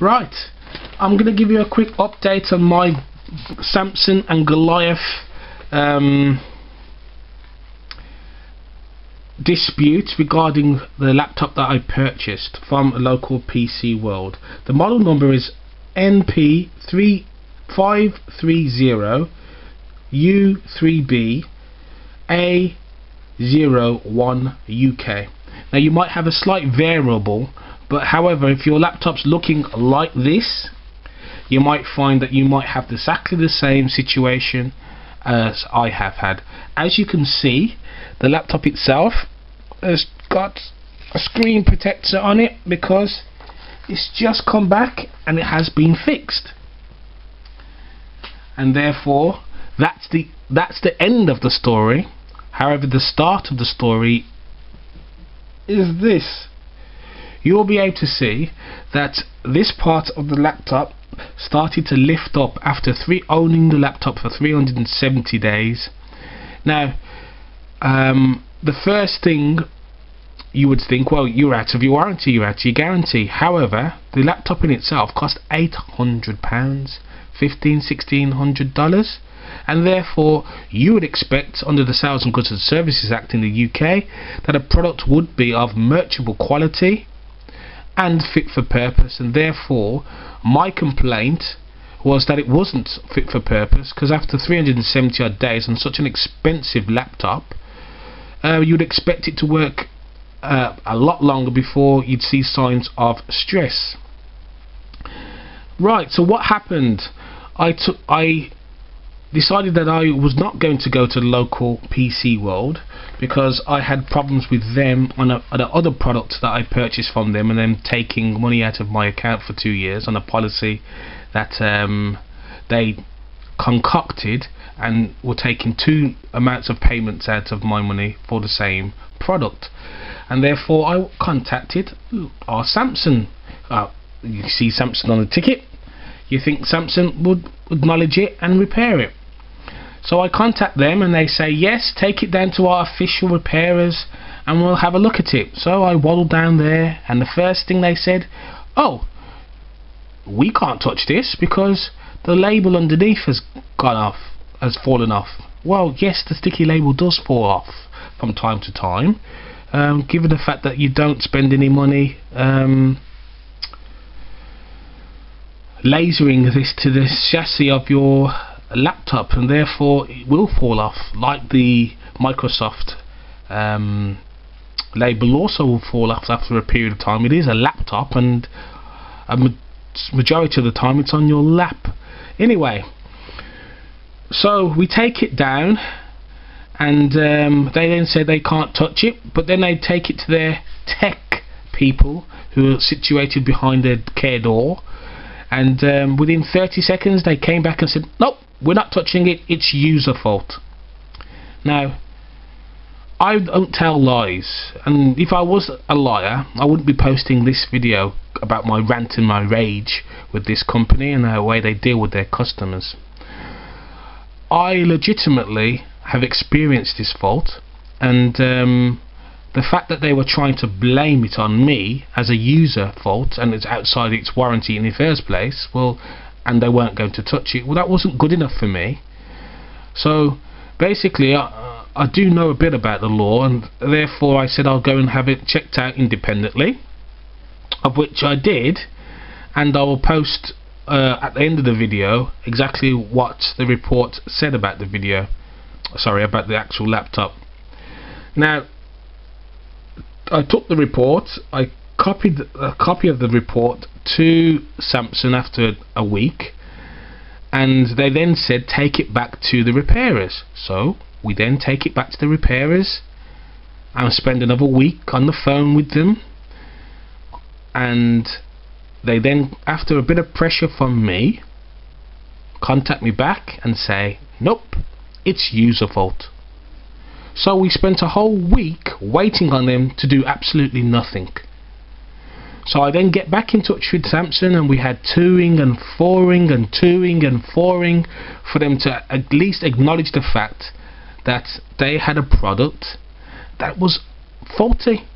Right, I'm going to give you a quick update on my Samson and Goliath dispute regarding the laptop that I purchased from a local PC World. The model number is NP350U3B A01UK. Now you might have a slight variable, but however, if your laptop's looking like this, you might find that you might have exactly the same situation as I have had. As you can see, the laptop itself has got a screen protector on it because it's just come back and it has been fixed, and therefore that's the end of the story. However, the start of the story is this. You'll be able to see that this part of the laptop started to lift up after owning the laptop for 370 days. Now, the first thing you would think, well, you're out of your warranty, you're out of your guarantee. However, the laptop in itself cost £800, $1,600, and therefore you would expect under the Sales and Goods and Services Act in the UK that a product would be of merchantable quality and fit for purpose, and therefore my complaint was that it wasn't fit for purpose, because after 370 odd days on such an expensive laptop, you'd expect it to work a lot longer before you'd see signs of stress. Right, so what happened? I decided that I was not going to go to the local PC World because I had problems with them on the other product that I purchased from them, and them taking money out of my account for 2 years on a policy that they concocted, and were taking two amounts of payments out of my money for the same product. And therefore I contacted our Samson. You see Samson on the ticket, you think Samson would acknowledge it and repair it. So I contact them and they say, yes, take it down to our official repairers and we'll have a look at it. So I waddled down there, and the first thing they said, oh, we can't touch this because the label underneath has fallen off. Well, yes, the sticky label does fall off from time to time, given the fact that you don't spend any money lasering this to the chassis of your laptop, and therefore it will fall off, like the Microsoft label also will fall off after a period of time. It is a laptop, and a majority of the time it's on your lap. Anyway, so we take it down, and they then say they can't touch it, but then they take it to their tech people who are situated behind the care door, and within 30 seconds they came back and said, nope, we're not touching it, it's user fault. Now, I don't tell lies, and if I was a liar I wouldn't be posting this video about my rant and my rage with this company and the way they deal with their customers. I legitimately have experienced this fault, and the fact that they were trying to blame it on me as a user fault and it's outside its warranty in the first place, well, and they weren't going to touch it, well, that wasn't good enough for me. So basically I do know a bit about the law, and therefore I said I'll go and have it checked out independently, of which I did, and I will post at the end of the video exactly what the report said about the video, sorry, about the actual laptop. Now, I took the report, I copied a copy of the report to Samson after a week, and they then said take it back to the repairers. So we then take it back to the repairers and spend another week on the phone with them, and they then, after a bit of pressure from me, contact me back and say nope, it's user fault. So we spent a whole week waiting on them to do absolutely nothing. So I then get back in touch with Samson, and we had toing and foring and toing and foring for them to at least acknowledge the fact that they had a product that was faulty.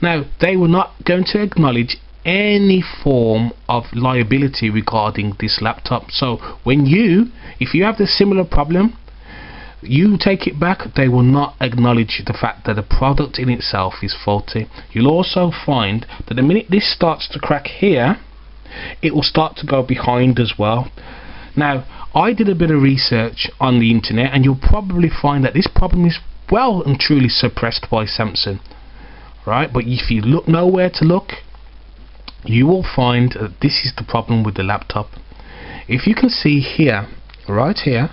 Now, they were not going to acknowledge any form of liability regarding this laptop. So when if you have the similar problem, you take it back, they will not acknowledge the fact that the product in itself is faulty. You'll also find that the minute this starts to crack here, it will start to go behind as well. Now, I did a bit of research on the internet, and you'll probably find that this problem is well and truly suppressed by Samsung, right? But if you know where to look, you will find that this is the problem with the laptop. If you can see here, right here,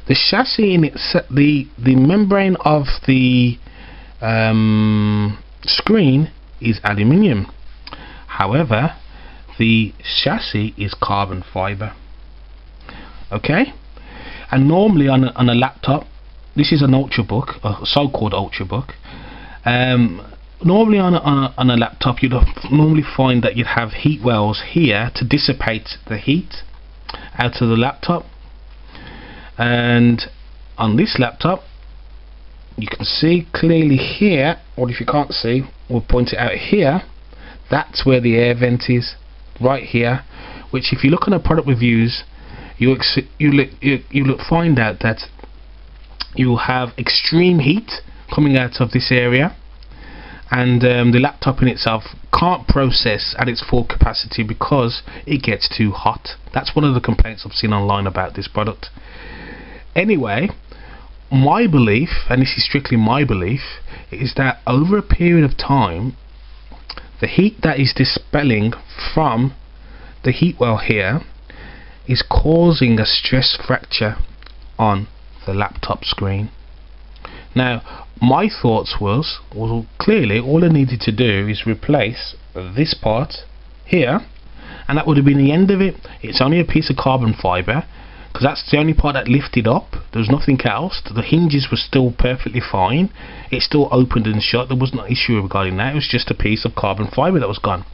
the chassis in the membrane of the screen is aluminium. However, the chassis is carbon fiber. Okay, and normally on a laptop, this is an ultrabook, a so-called ultrabook. Normally on a laptop, you'd normally find that you'd have heat wells here to dissipate the heat out of the laptop. And on this laptop, you can see clearly here, or if you can't see, we'll point it out here. That's where the air vent is, right here. Which, if you look on the product reviews, you'll find out that you'll have extreme heat coming out of this area, and the laptop in itself can't process at its full capacity because it gets too hot. That's one of the complaints I've seen online about this product. Anyway, my belief, and this is strictly my belief, is that over a period of time, the heat that is dispelling from the heat well here is causing a stress fracture on the laptop screen. Now, my thoughts was, well, clearly all I needed to do is replace this part here, and that would have been the end of it. It's only a piece of carbon fiber, because that's the only part that lifted up. There was nothing else. The hinges were still perfectly fine. It still opened and shut. There was no issue regarding that. It was just a piece of carbon fiber that was gone.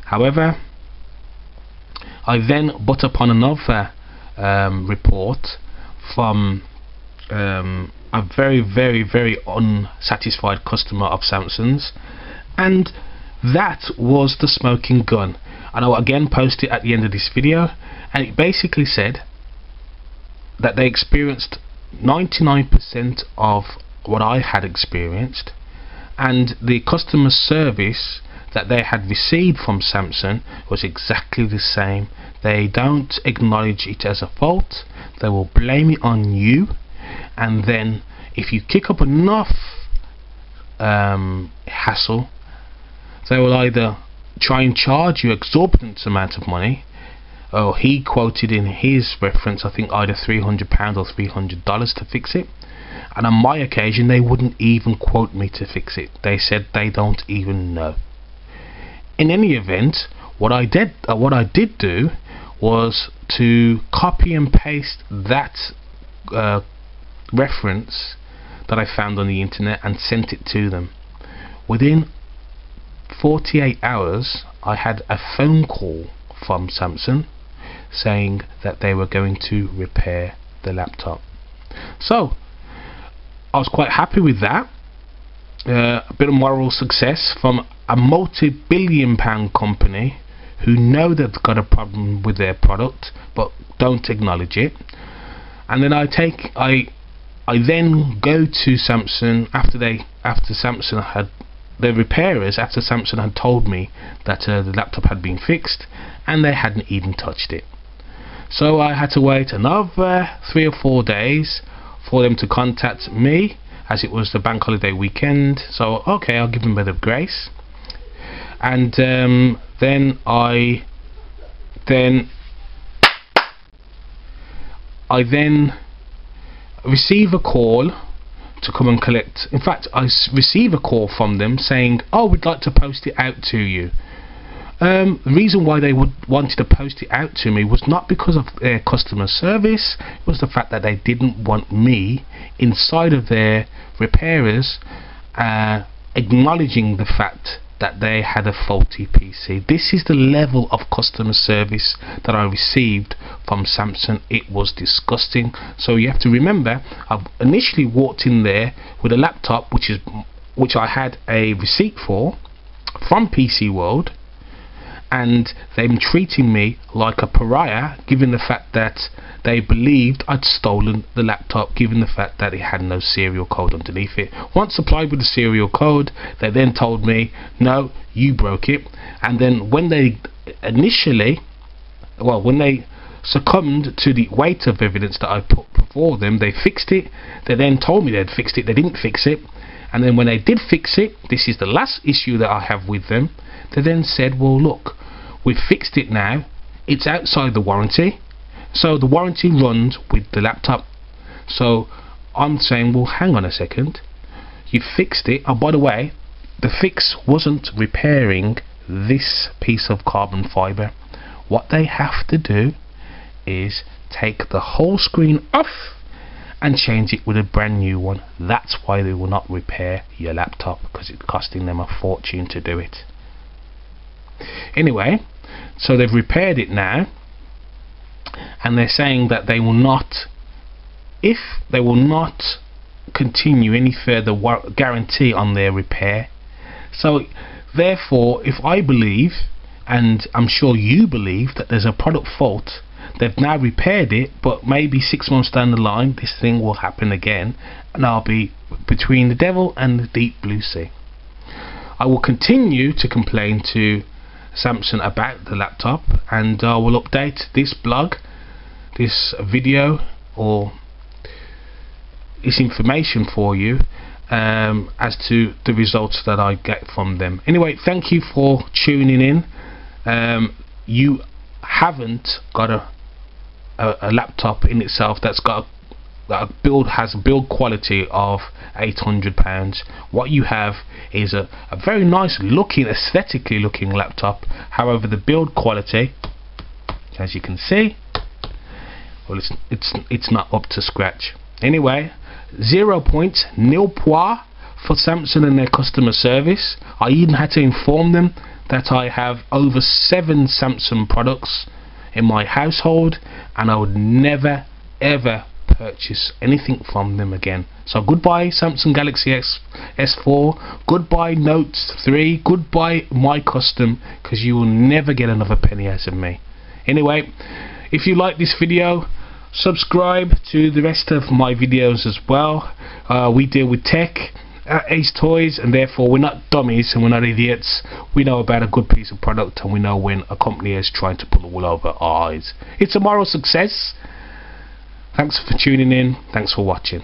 However, I then butt upon another report from a very, very, very unsatisfied customer of Samsung's, and that was the smoking gun. And I'll again post it at the end of this video, and it basically said that they experienced 99% of what I had experienced, and the customer service that they had received from Samsung was exactly the same. They don't acknowledge it as a fault. They will blame it on you, and then if you kick up enough hassle, they will either try and charge you exorbitant amount of money. Oh, he quoted in his reference, I think, either £300 or $300 to fix it. And on my occasion, they wouldn't even quote me to fix it. They said they don't even know. In any event, what I did do was to copy and paste that reference that I found on the internet and sent it to them. Within 48 hours, I had a phone call from Samsung saying that they were going to repair the laptop. So I was quite happy with that. A bit of moral success from a multi-billion-pound company who know they've got a problem with their product but don't acknowledge it. And then I then go to Samsung after Samsung had the repairers, after Samsung had told me that the laptop had been fixed, and they hadn't even touched it. So I had to wait another 3 or 4 days for them to contact me, as it was the bank holiday weekend. So okay, I'll give them a bit of grace. And then I receive a call to come and collect. In fact, I receive a call from them saying, oh, we'd like to post it out to you. The reason why they wanted to post it out to me was not because of their customer service. It was the fact that they didn't want me inside of their repairers acknowledging the fact that they had a faulty PC. This is the level of customer service that I received from Samsung. It was disgusting. So you have to remember, I initially walked in there with a laptop which I had a receipt for from PC World, and them treating me like a pariah, given the fact that they believed I'd stolen the laptop, given the fact that it had no serial code underneath it. Once supplied with the serial code, they then told me, no, you broke it. And then when they when they succumbed to the weight of evidence that I put before them, they fixed it. They then told me they'd fixed it. They didn't fix it. And then when they did fix it, this is the last issue that I have with them, they then said, well, look, we've fixed it now, it's outside the warranty, so the warranty runs with the laptop. So I'm saying, well, hang on a second, you fixed it. Oh, by the way, the fix wasn't repairing this piece of carbon fiber. What they have to do is take the whole screen off and change it with a brand new one. That's why they will not repair your laptop, because it's costing them a fortune to do it. Anyway, so they've repaired it now, and they're saying that they will not, if they will not continue any further guarantee on their repair. So therefore, if I believe, and I'm sure you believe, that there's a product fault, they've now repaired it, but maybe 6 months down the line this thing will happen again, and I'll be between the devil and the deep blue sea. I will continue to complain to Samsung about the laptop, and I will update this blog, this video, or this information for you as to the results that I get from them. Anyway, thank you for tuning in. You haven't got a laptop in itself that's got a build quality of £800. What you have is a very nice looking, aesthetically looking laptop. However, the build quality, as you can see, well, it's not up to scratch. Anyway, 0 points, nil points for Samsung and their customer service. I even had to inform them that I have over 7 Samsung products in my household, and I would never ever purchase anything from them again. So goodbye Samsung Galaxy S4, goodbye Note 3, goodbye my custom, because you will never get another penny out of me. Anyway, if you like this video, subscribe to the rest of my videos as well. We deal with tech at Ace Toys, and therefore we're not dummies and we're not idiots. We know about a good piece of product, and we know when a company is trying to pull the wool over our eyes. It's a moral success. Thanks for tuning in. Thanks for watching.